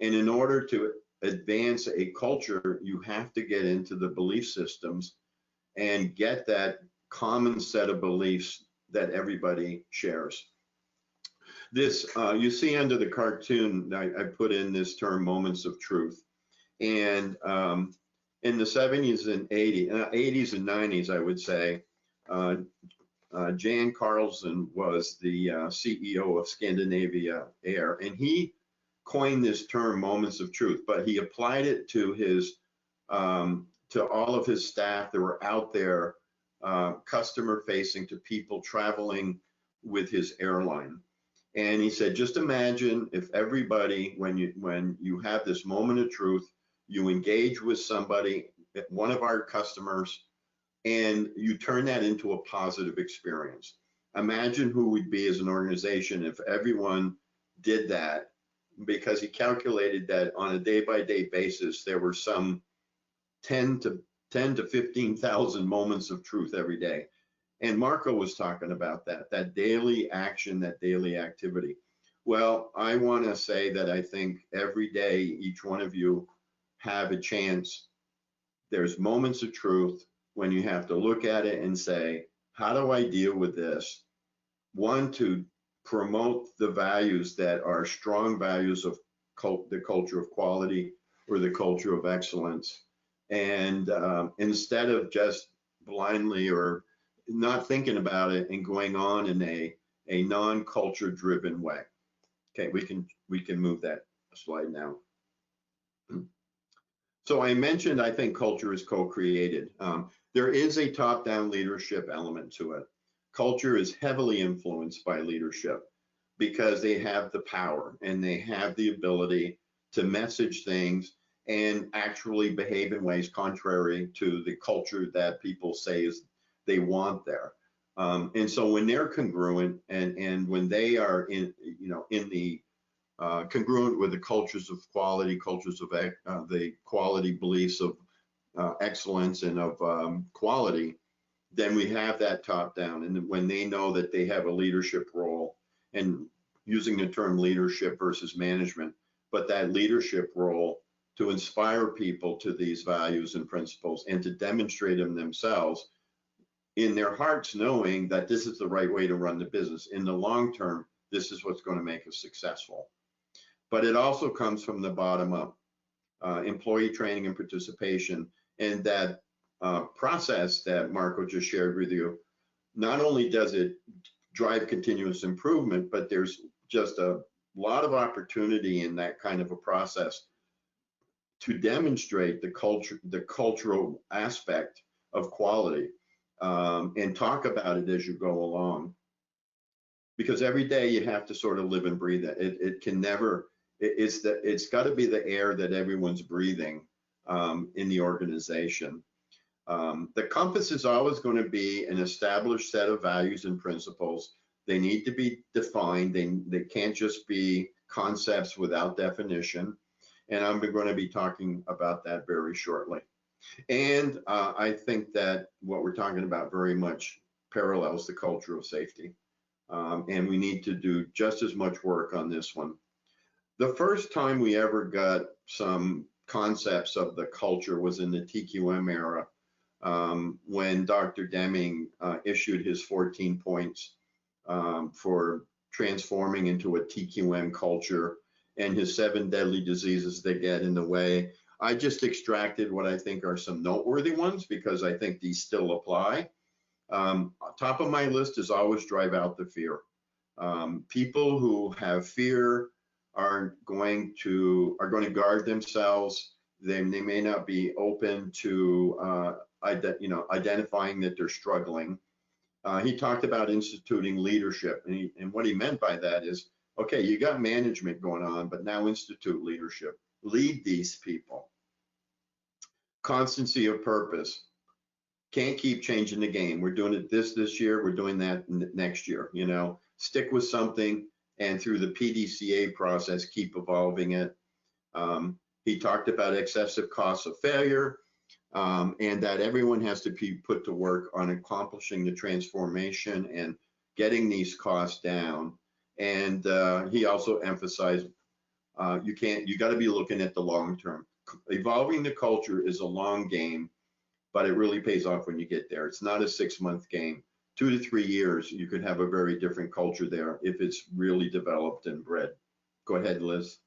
And in order to advance a culture, you have to get into the belief systems and get that common set of beliefs that everybody shares. This, you see under the cartoon, I put in this term, moments of truth. And in the 70s and 80s and 90s, I would say, Jan Carlson was the CEO of Scandinavia Air, and he coined this term, moments of truth, but he applied it to to all of his staff that were out there, customer facing, to people traveling with his airline. And he said, just imagine if everybody, when you have this moment of truth, you engage with somebody, one of our customers, and you turn that into a positive experience. Imagine who we'd be as an organization if everyone did that, because he calculated that on a day-by-day basis, there were some 10 to 15,000 moments of truth every day. And Marko was talking about that daily action, that daily activity. Well, I want to say that I think every day, each one of you have a chance. There's moments of truth when you have to look at it and say, how do I deal with this? One, to promote the values that are strong values of the culture of quality or the culture of excellence. And instead of just blindly or not thinking about it and going on in a non-culture driven way. Okay, we can move that slide now. So I mentioned, I think culture is co-created. There is a top-down leadership element to it. Culture is heavily influenced by leadership because they have the power and they have the ability to message things and actually behave in ways contrary to the culture that people say is they want there. And so when they're congruent and when they are in the congruent with the cultures of quality, cultures of the quality beliefs of excellence and of quality, then we have that top down. And when they know that they have a leadership role, and using the term leadership versus management, but that leadership role to inspire people to these values and principles and to demonstrate them themselves in their hearts, knowing that this is the right way to run the business. In the long term, this is what's going to make us successful. But it also comes from the bottom up, employee training and participation. And that process that Marko just shared with you, not only does it drive continuous improvement, but there's just a lot of opportunity in that kind of a process to demonstrate the cultural aspect of quality, and talk about it as you go along. Because every day you have to sort of live and breathe it. It can never, it's got to be the air that everyone's breathing in the organization. The compass is always going to be an established set of values and principles. They need to be defined. They can't just be concepts without definition. And I'm going to be talking about that very shortly. And I think that what we're talking about very much parallels the culture of safety. And we need to do just as much work on this one. The first time we ever got some concepts of the culture was in the TQM era, when Dr. Deming issued his 14 points for transforming into a TQM culture and his 7 deadly diseases that get in the way. I just extracted what I think are some noteworthy ones because I think these still apply. Top of my list is always drive out the fear. People who have fear are going to guard themselves. They may not be open to identifying that they're struggling. He talked about instituting leadership, and what he meant by that is, okay, you got management going on, but now institute leadership. Lead these people. Constancy of purpose. Can't keep changing the game. We're doing it this year. We're doing that next year. You know, stick with something, and through the PDCA process, keep evolving it. He talked about excessive costs of failure, and that everyone has to be put to work on accomplishing the transformation and getting these costs down. And he also emphasized you got to be looking at the long term. Evolving the culture is a long game, but it really pays off when you get there. It's not a 6-month game. 2 to 3 years, you could have a very different culture there if it's really developed and bred. Go ahead, Liz.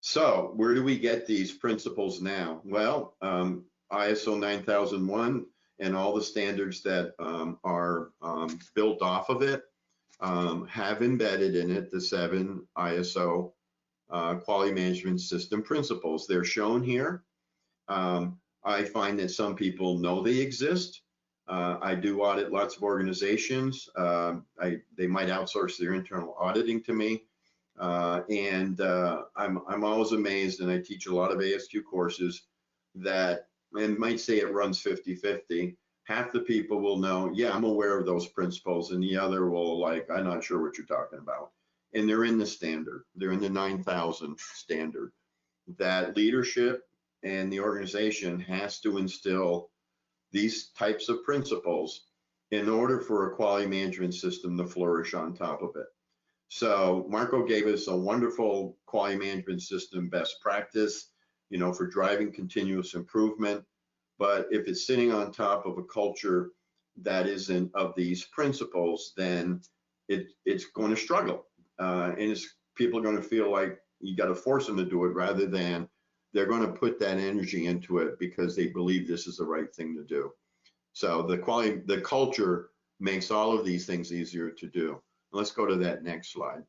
So where do we get these principles now? Well, ISO 9001 and all the standards that are built off of it have embedded in it the 7 ISO quality management system principles. They're shown here. I find that some people know they exist. I do audit lots of organizations. They might outsource their internal auditing to me. I'm always amazed, and I teach a lot of ASQ courses that, and might say it runs 50-50. Half the people will know, yeah, I'm aware of those principles, and the other will like, I'm not sure what you're talking about. And they're in the standard. They're in the 9000 standard. That leadership and the organization has to instill these types of principles in order for a quality management system to flourish on top of it. So Marko gave us a wonderful quality management system best practice, you know, for driving continuous improvement. But if it's sitting on top of a culture that isn't of these principles, then it's going to struggle. And people are going to feel like you got to force them to do it rather than they're going to put that energy into it because they believe this is the right thing to do. So the culture makes all of these things easier to do. Let's go to that next slide.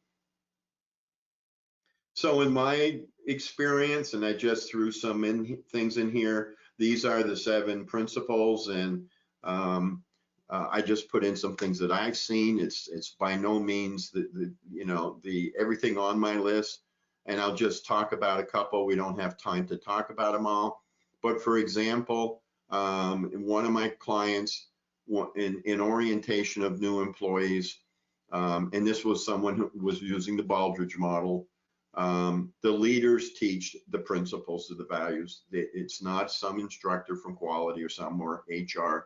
So in my experience, and I just threw some things in here, these are the 7 principles, and I just put in some things that I've seen. It's by no means the everything on my list, and I'll just talk about a couple. We don't have time to talk about them all, but for example, one of my clients in orientation of new employees, and this was someone who was using the Baldrige model. The leaders teach the principles of the values. It's not some instructor from quality or some more HR.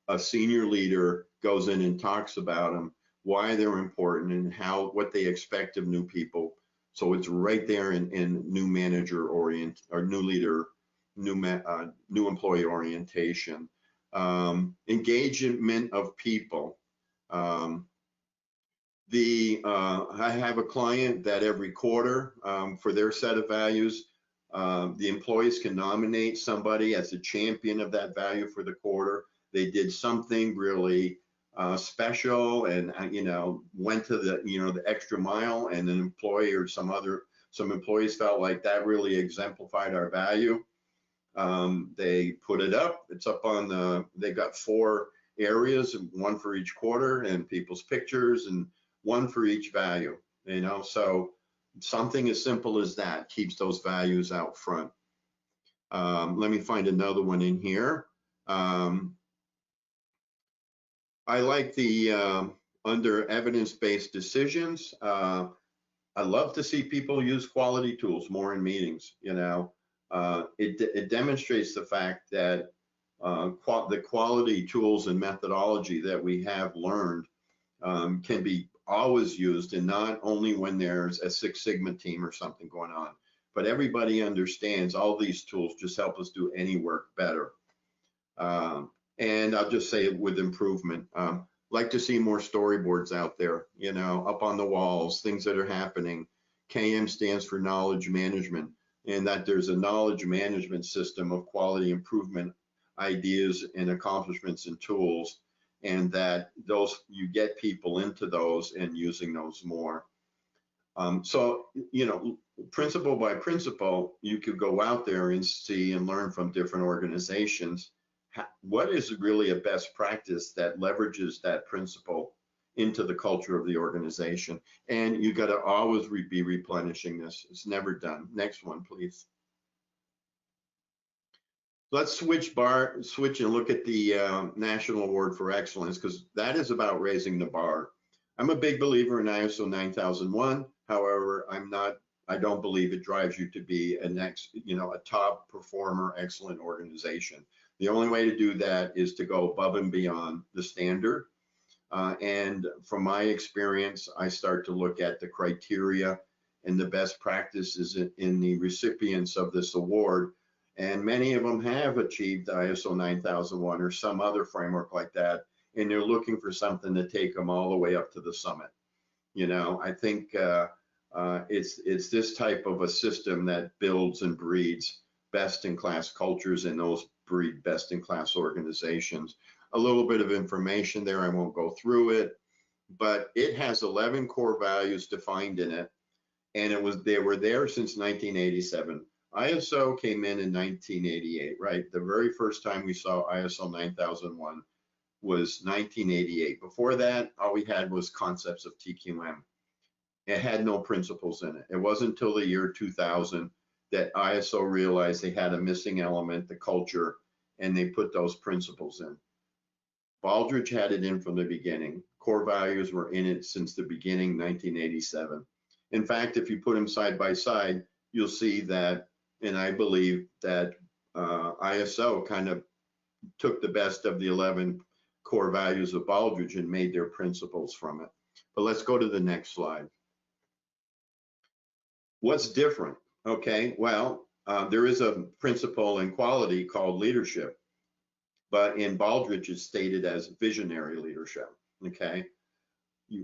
A senior leader goes in and talks about them, why they're important, and what they expect of new people. So it's right there in new manager new leader, new employee orientation. Engagement of people. I have a client that every quarter for their set of values, the employees can nominate somebody as a champion of that value for the quarter. They did something really special and went to the extra mile, and an employee or some employees felt like that really exemplified our value. They put it up. It's up on they got 4 areas, 1 for each quarter, and people's pictures, and 1 for each value, so something as simple as that keeps those values out front. Let me find another one in here. I like the under evidence-based decisions. I love to see people use quality tools more in meetings. You know, it demonstrates the fact that the quality tools and methodology that we have learned can be always used, and not only when there's a Six Sigma team or something going on, but everybody understands all these tools just help us do any work better. And I'll just say it with improvement. Like to see more storyboards out there, you know, up on the walls, things that are happening. KM stands for knowledge management, and that there's a knowledge management system of quality improvement ideas and accomplishments and tools, and that those, you get people into those and using those more. So, you know, principle by principle, you could go out there and see and learn from different organizations what is really a best practice that leverages that principle into the culture of the organization. And you got to always be replenishing this. It's never done. Next one, please. Let's switch and look at the National Award for Excellence, because that is about raising the bar. I'm a big believer in ISO 9001. However, I don't believe it drives you to be a top performer, excellent organization. The only way to do that is to go above and beyond the standard. And from my experience, I start to look at the criteria and the best practices in the recipients of this award. And many of them have achieved ISO 9001 or some other framework like that. And they're looking for something to take them all the way up to the summit. You know, I think it's this type of a system that builds and breeds best-in-class cultures, and those breed best-in-class organizations. A little bit of information there, I won't go through it, but it has 11 core values defined in it, and they were there since 1987. ISO came in 1988, right? The very first time we saw ISO 9001 was 1988. Before that, all we had was concepts of TQM. It had no principles in it. It wasn't until the year 2000 that ISO realized they had a missing element, the culture, and they put those principles in. Baldrige had it in from the beginning. Core values were in it since the beginning, 1987. In fact, if you put them side by side, you'll see that, and I believe that ISO kind of took the best of the 11 core values of Baldrige and made their principles from it. But let's go to the next slide. What's different? Okay, well, there is a principle in quality called leadership, but in Baldrige it's stated as visionary leadership, okay?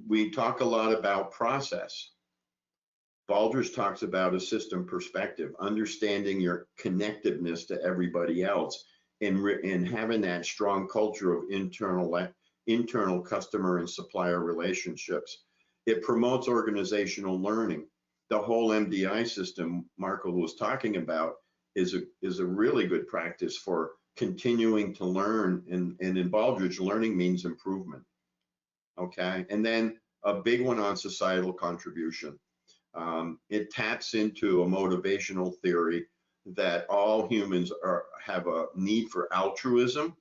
We talk a lot about process. Baldrige talks about a system perspective, understanding your connectiveness to everybody else, and having that strong culture of internal customer and supplier relationships. It promotes organizational learning. The whole MDI system Marko was talking about is a really good practice for continuing to learn, and in Baldrige, learning means improvement, okay? And then a big one on societal contribution. It taps into a motivational theory that all humans have a need for altruism,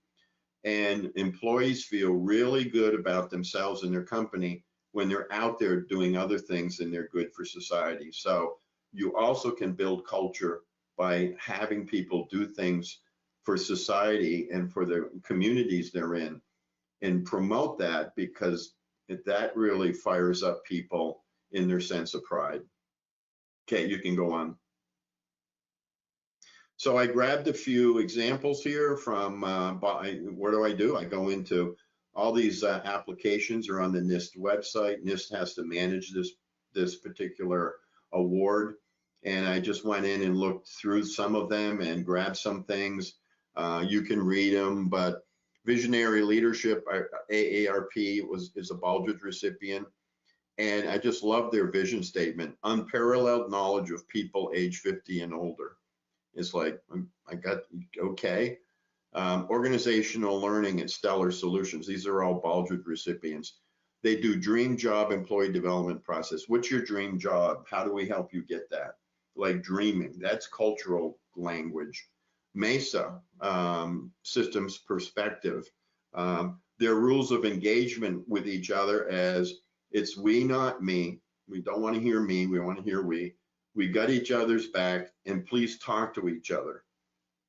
and employees feel really good about themselves and their company when they're out there doing other things and they're good for society. So you also can build culture by having people do things for society and for the communities they're in, and promote that, because that really fires up people in their sense of pride. Okay, you can go on. So I grabbed a few examples here from, what do? I go into all these applications are on the NIST website. NIST has to manage this particular award. And I just went in and looked through some of them and grabbed some things. You can read them, but Visionary Leadership, AARP is a Baldrige recipient. And I just love their vision statement: unparalleled knowledge of people age 50 and older. It's like, I got, okay. Organizational learning and stellar solutions. These are all Baldrige recipients. They do dream job employee development process. What's your dream job? How do we help you get that? Like dreaming, that's cultural language. Mesa systems perspective. Their rules of engagement with each other as it's we, not me. We don't want to hear me, we want to hear we. We got each other's back, and please talk to each other.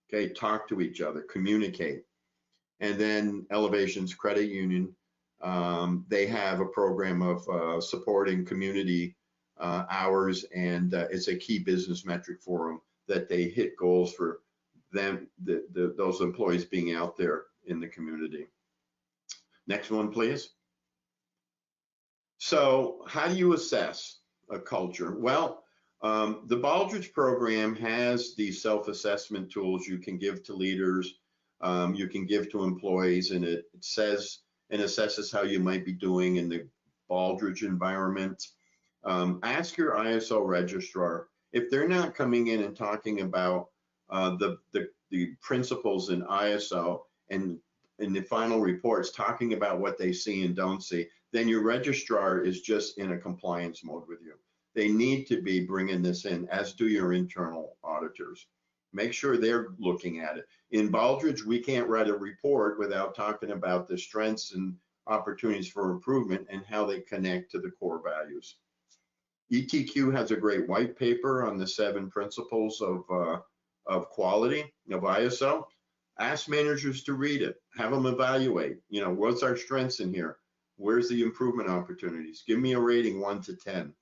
Okay, talk to each other, communicate. And then Elevation's Credit Union, they have a program of supporting community hours, and it's a key business metric for them that they hit goals for them, those employees being out there in the community. Next one, please. So how do you assess a culture? Well, the Baldrige program has these self-assessment tools you can give to leaders, you can give to employees, and it says and assesses how you might be doing in the Baldrige environment. Ask your ISO registrar if they're not coming in and talking about the principles in ISO and in the final reports talking about what they see and don't see, then your registrar is just in a compliance mode with you. They need to be bringing this in, as do your internal auditors. Make sure they're looking at it. In Baldrige, we can't write a report without talking about the strengths and opportunities for improvement and how they connect to the core values. ETQ has a great white paper on the 7 principles of quality of ISO. Ask managers to read it, have them evaluate, you know, what's our strengths in here? Where's the improvement opportunities? Give me a rating 1 to 10.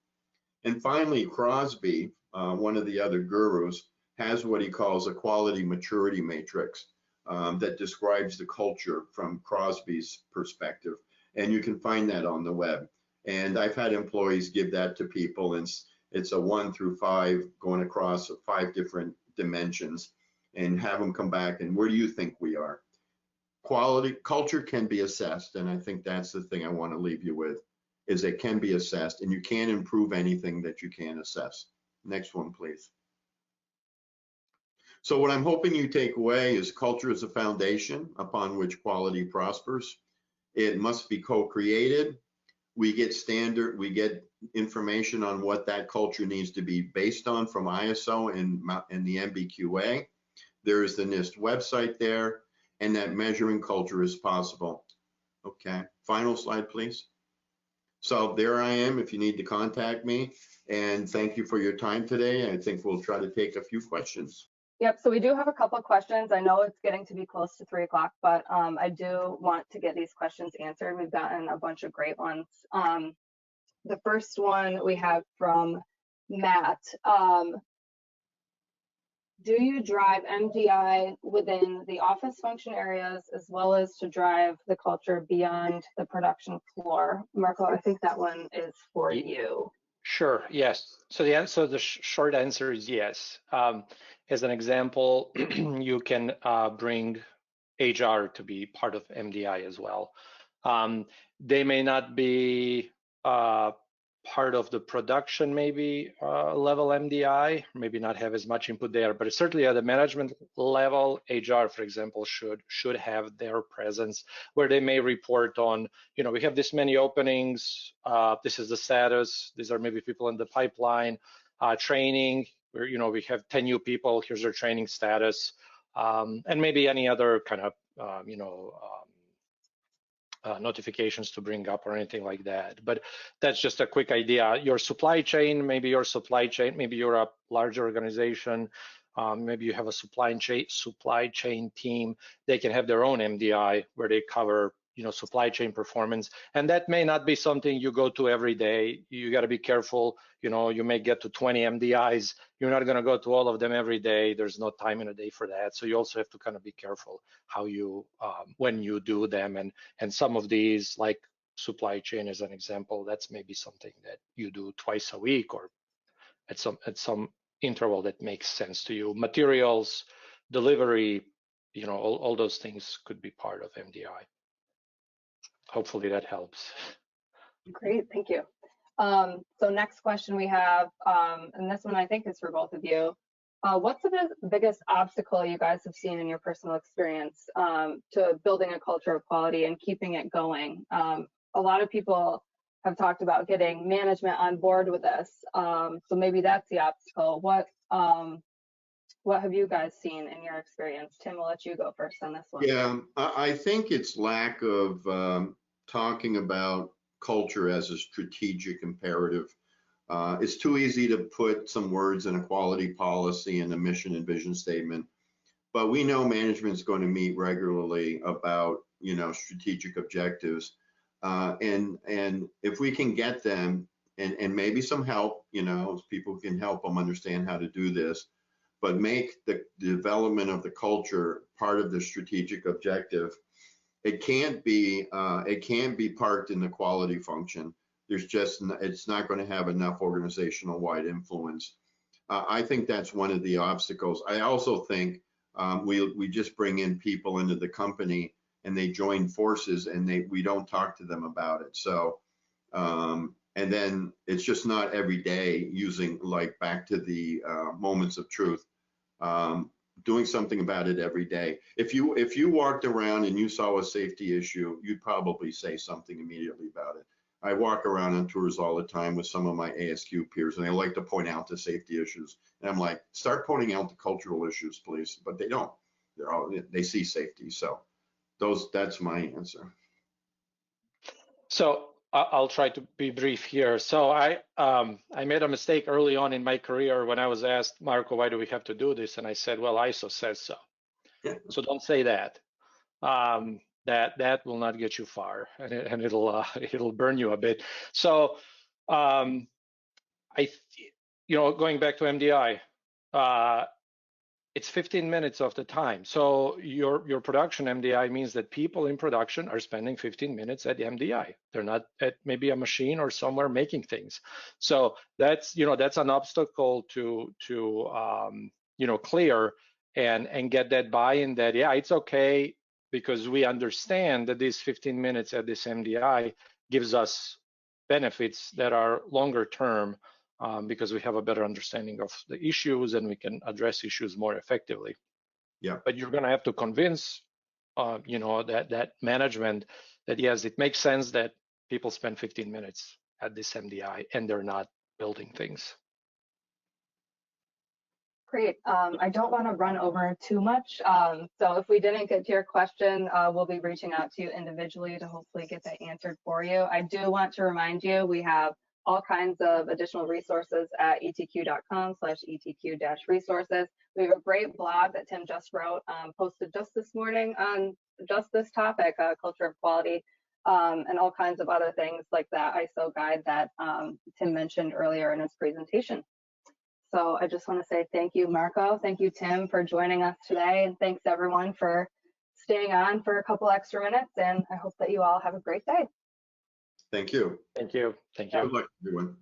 And finally, Crosby, one of the other gurus, has what he calls a quality maturity matrix that describes the culture from Crosby's perspective. And you can find that on the web. And I've had employees give that to people, and it's a 1 through 5 going across 5 different dimensions, and have them come back and where do you think we are? Quality, culture can be assessed, and I think that's the thing I want to leave you with, is it can be assessed, and you can't improve anything that you can't assess. Next one, please. So what I'm hoping you take away is culture is a foundation upon which quality prospers. It must be co-created. We get information on what that culture needs to be based on from ISO and the MBQA. There is the NIST website there, and that measuring culture is possible. Okay, final slide, please. So there I am if you need to contact me, and thank you for your time today. I think we'll try to take a few questions. Yep, so we do have a couple of questions. I know it's getting to be close to 3 o'clock, but I do want to get these questions answered. We've gotten a bunch of great ones. The first one we have from Matt. Do you drive MDI within the office function areas as well as to drive the culture beyond the production floor? Marko, I think that one is for you. Sure, yes. So the short answer is yes. As an example, you can bring HR to be part of MDI as well. They may not be part of the production maybe level MDI, maybe not have as much input there, but certainly at the management level, HR, for example, should have their presence where they may report on, you know, we have this many openings, this is the status, these are maybe people in the pipeline, training, where, you know, we have 10 new people, here's their training status, and maybe any other kind of, notifications to bring up or anything like that. But that's just a quick idea. Your supply chain, maybe you're a larger organization, maybe you have a supply chain team. They can have their own MDI where they cover, you know, supply chain performance, and that may not be something you go to every day. You got to be careful. You know, you may get to 20 MDIs. You're not going to go to all of them every day. There's no time in a day for that. So you also have to kind of be careful how you when you do them. And some of these, like supply chain as an example, that's maybe something that you do twice a week or at some interval that makes sense to you. Materials, delivery, you know, all those things could be part of MDI. Hopefully that helps. Great, thank you. So next question we have, and this one I think is for both of you. What's the biggest obstacle you guys have seen in your personal experience to building a culture of quality and keeping it going? A lot of people have talked about getting management on board with this. So maybe that's the obstacle. What What have you guys seen in your experience? Tim, we'll let you go first on this one. Yeah, I think it's lack of talking about culture as a strategic imperative. It's too easy to put some words in a quality policy and a mission and vision statement, but we know management's going to meet regularly about, strategic objectives. And if we can get them and maybe some help, people can help them understand how to do this, but make the development of the culture part of the strategic objective. It can't be parked in the quality function. It's not going to have enough organizational wide influence. I think that's one of the obstacles. I also think we just bring in people into the company and they join forces and we don't talk to them about it. So, and then it's just not every day using, like, back to the moments of truth, doing something about it every day. If you walked around and you saw a safety issue, you'd probably say something immediately about it. I walk around on tours all the time with some of my ASQ peers, and they like to point out the safety issues. And I'm like, start pointing out the cultural issues, please. But they don't. They see safety. So that's my answer. So I'll try to be brief here. So I made a mistake early on in my career when I was asked, Marko, why do we have to do this? And I said, well, ISO says so. Yeah. So don't say that. That will not get you far, and it'll burn you a bit. So going back to MDI, it's 15 minutes of the time. So your production MDI means that people in production are spending 15 minutes at the MDI. They're not at maybe a machine or somewhere making things. So that's an obstacle to clear and get that buy-in that, yeah, it's okay, because we understand that these 15 minutes at this MDI gives us benefits that are longer term, because we have a better understanding of the issues and we can address issues more effectively. Yeah. But you're going to have to convince, that management that, yes, it makes sense that people spend 15 minutes at this MDI and they're not building things. Great. I don't want to run over too much. So if we didn't get to your question, we'll be reaching out to you individually to hopefully get that answered for you. I do want to remind you, we have all kinds of additional resources at etq.com/etq-resources. We have a great blog that Tim just wrote, posted just this morning on just this topic, culture of quality, and all kinds of other things like that ISO guide that Tim mentioned earlier in his presentation. So I just want to say thank you, Marko. Thank you, Tim, for joining us today. And thanks, everyone, for staying on for a couple extra minutes. And I hope that you all have a great day. Thank you. Thank you. Thank you. Good luck, everyone.